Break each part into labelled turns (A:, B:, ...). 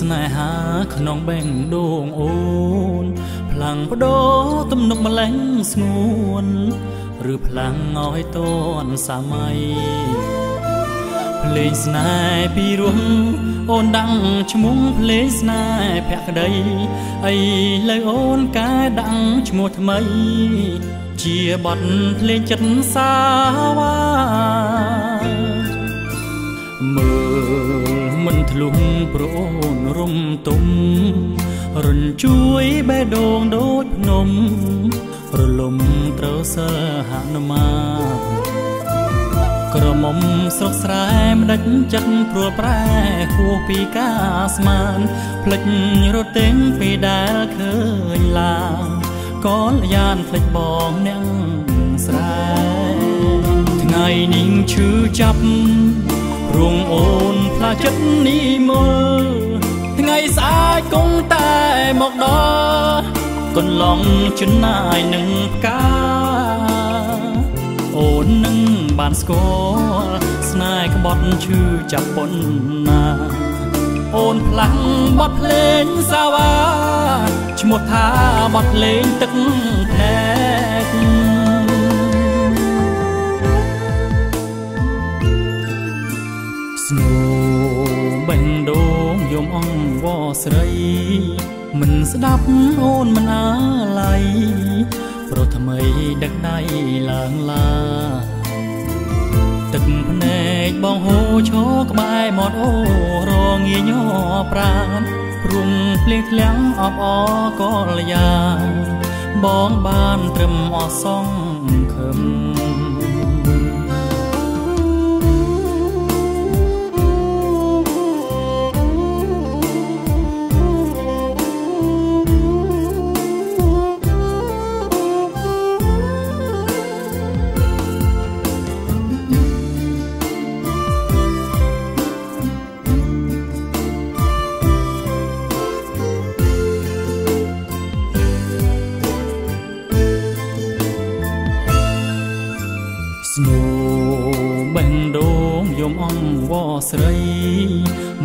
A: ស្នេហាក្នុងបេះដូងអូនផ្លាំងបដោទំនុកម្លេះស្ងួនឬផ្លាំងឲ្យតនសម័យភ្លេងស្នេហ៍ពីរោះអូនដាំងឈ្មោះភ្លេងស្នេហ៍ភក្តីអីលើអូនកែដាំងឈ្មោះថ្មីជាបទភ្លេងចិត្តសាវ៉ាមើលមិនធ្លុះប្រអូនរំទុំរញជួយបេះដូងដូចភ្នំរលំត្រូវសិលហនុមានក្រមុំស្រុកស្រែម្ដេចចិត្តព្រួលប្រែហួសពីការស្មានភ្លេចរត់ទិញពីដែលឃើញឡាក៏យ៉ានភ្លេចបងអ្នកស្រែថ្ងៃនេះឈឺចាប់រួងអូនផ្លាចិត្តនេះមើលថ្ងៃស្អាតគង់តែមកដល់កន្លងជន់ណាយនឹងផ្កាអូននឹងបានស្គាល់ស្នេហ៍ក្បត់ឈឺចាប់ប៉ុណ្ណាអូនផ្លាំងបទភ្លេងសាវ៉ាឈ្មោះថាបទភ្លេងទឹកភ្នែកស្នូបេះដូងយំអង្វរស្រីមិនស្ដាប់អូនមិនអាឡ័យប្រថ្មីដឹកដៃឡើងឡាទឹកភ្នែកបងហូរឈរក្បែរមាត់អូរងាញ័រប្រាណព្រំភ្លៀងធ្លាំងអបអរកលយាបងបានត្រឹមអសងខឹមស្នូបេះដូងយំអង្វរស្រី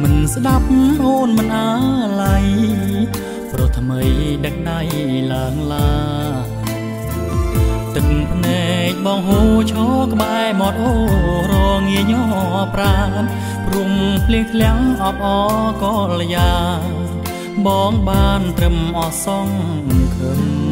A: មិនស្ដាប់អូនមិនអាឡ័យប្រថ្មីដឹកដៃឡើងឡាទឹកភ្នែកបងហូរឈរក្បែរមាត់អូរងាញ័រប្រាណព្រំភ្លៀងធ្លាំងអបអរកលយាបងបានត្រឹមអសងខឹម